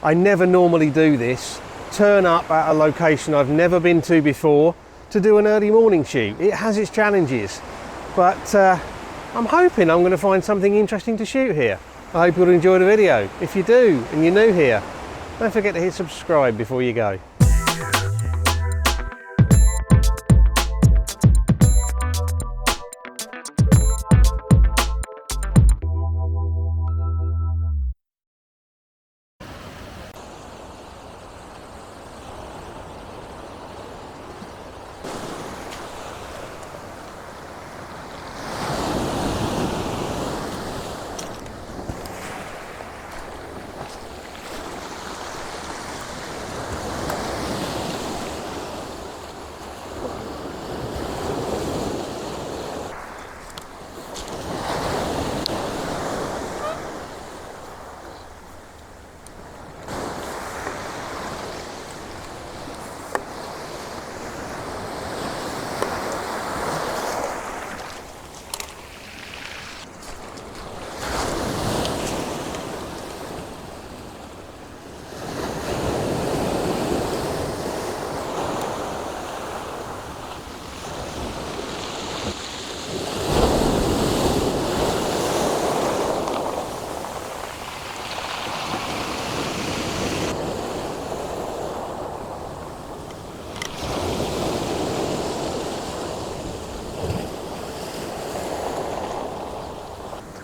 I never normally do this, turn up at a location I've never been to before to do an early morning shoot. It has its challenges, but I'm hoping I'm going to find something interesting to shoot here. I hope you'll enjoy the video. If you do and you're new here, don't forget to hit subscribe before you go.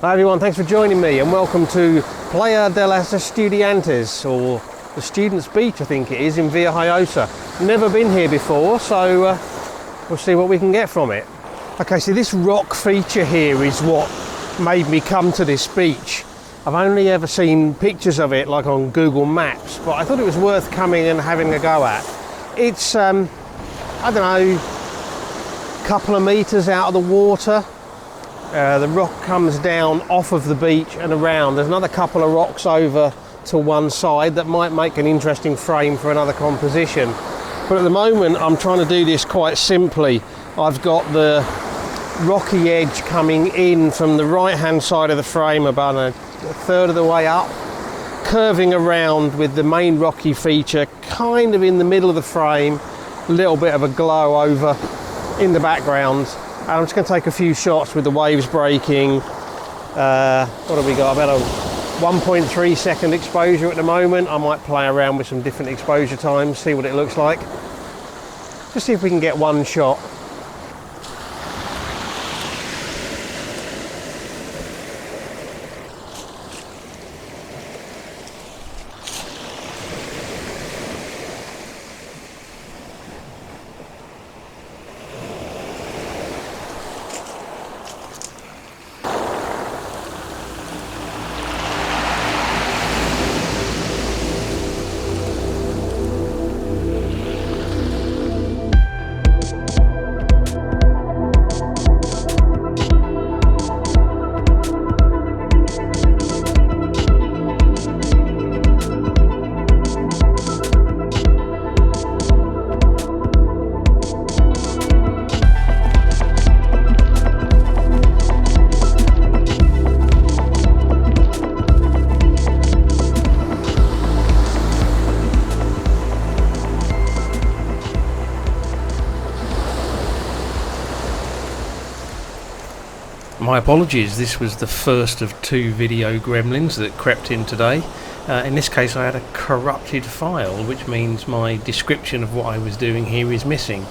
Hi everyone, thanks for joining me and welcome to Playa de las Estudiantes, or the Students' Beach I think it is, in Villajoyosa. Never been here before, so we'll see what we can get from it. Okay, so this rock feature here is what made me come to this beach. I've only ever seen pictures of it like on Google Maps, but I thought it was worth coming and having a go at. It's, I don't know, a couple of meters out of the water. The rock comes down off of the beach and around. There's another couple of rocks over to one side that might make an interesting frame for another composition. But at the moment I'm trying to do this quite simply. I've got the rocky edge coming in from the right hand side of the frame about a third of the way up, curving around with the main rocky feature kind of in the middle of the frame, a little bit of a glow over in the background. And I'm just going to take a few shots with the waves breaking. What have we got? About a 1.3 second exposure at the moment. I might play around with some different exposure times, see what it looks like. Just see if we can get one shot. My apologies, this was the first of two video gremlins that crept in today. In this case I had a corrupted file, which means my description of what I was doing here is missing.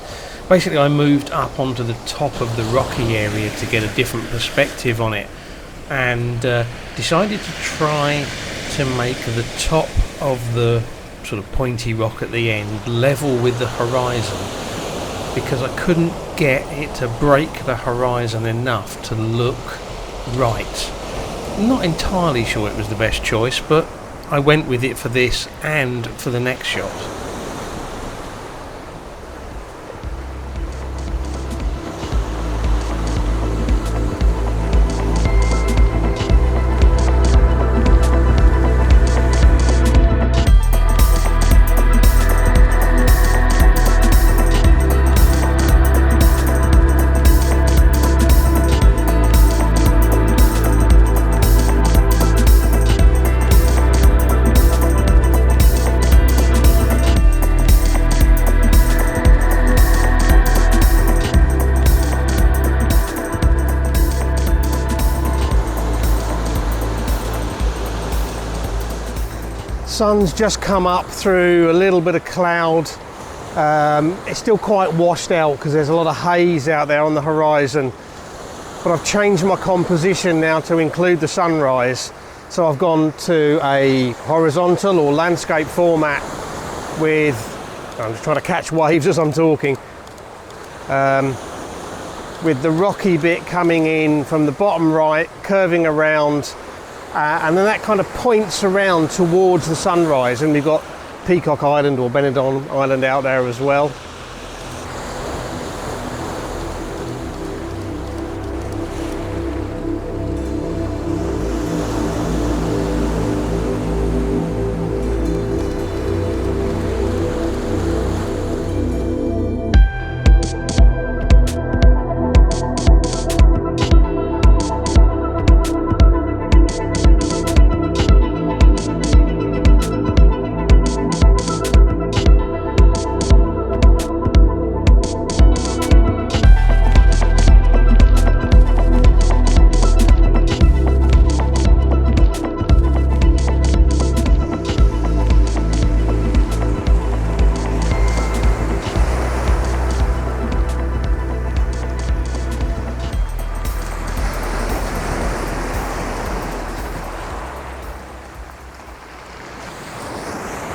Basically I moved up onto the top of the rocky area to get a different perspective on it, and decided to try to make the top of the sort of pointy rock at the end level with the horizon, because I couldn't get it to break the horizon enough to look right. I'm not entirely sure it was the best choice, but I went with it for this and for the next shot. Sun's just come up through a little bit of cloud. It's still quite washed out because there's a lot of haze out there on the horizon. But I've changed my composition now to include the sunrise. So I've gone to a horizontal or landscape format with, I'm just trying to catch waves as I'm talking, with the rocky bit coming in from the bottom right, curving around, and then that kind of points around towards the sunrise, and we've got Peacock Island or Benidorm Island out there as well.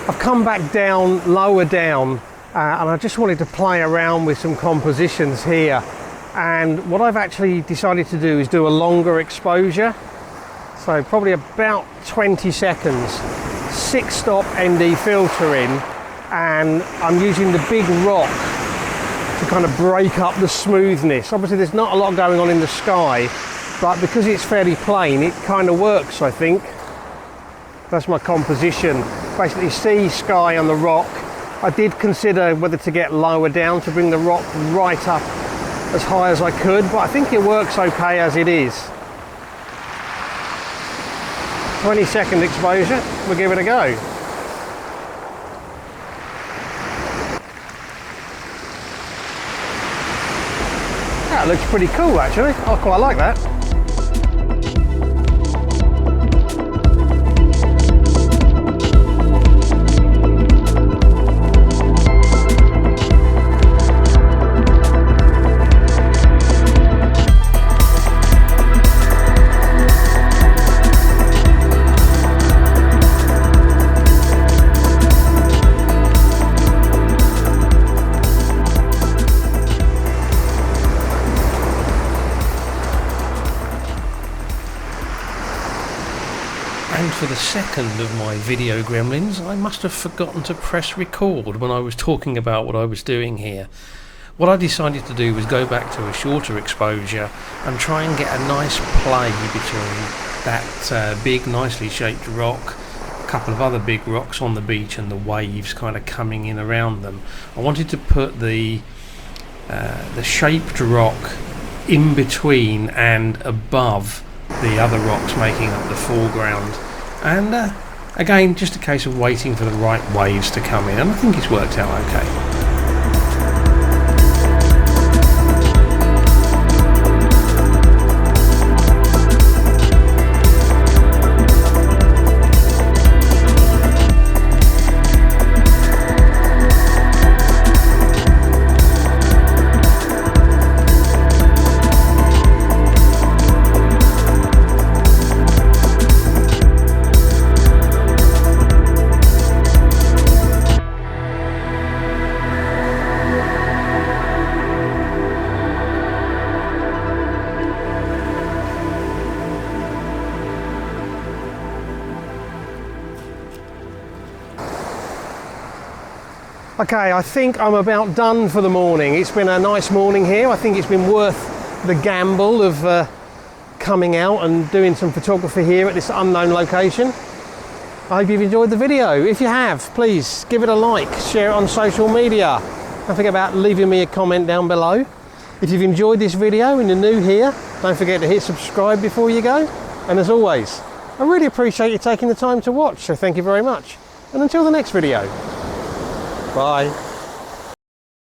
I've come back down, lower down, and I just wanted to play around with some compositions here. And what I've actually decided to do is do a longer exposure. So probably about 20 seconds, 6-stop ND filter in, and I'm using the big rock to kind of break up the smoothness. Obviously there's not a lot going on in the sky, but because it's fairly plain, it kind of works, I think. That's my composition. Basically sea, sky on the rock. I did consider whether to get lower down to bring the rock right up as high as I could, but I think it works okay as it is. 20-second exposure, we'll give it a go. That looks pretty cool actually, I quite like that. And for the second of my video gremlins, I must have forgotten to press record when I was talking about what I was doing here. What I decided to do was go back to a shorter exposure and try and get a nice play between that big, nicely shaped rock, a couple of other big rocks on the beach, and the waves kind of coming in around them. I wanted to put the shaped rock in between and above the other rocks making up the foreground, and again just a case of waiting for the right waves to come in, and I think it's worked out okay. Okay, I think I'm about done for the morning. It's been a nice morning here. I think it's been worth the gamble of coming out and doing some photography here at this unknown location. I hope you've enjoyed the video. If you have, please give it a like, share it on social media. Don't forget about leaving me a comment down below. If you've enjoyed this video and you're new here, don't forget to hit subscribe before you go. And as always, I really appreciate you taking the time to watch, so thank you very much. And until the next video. Bye.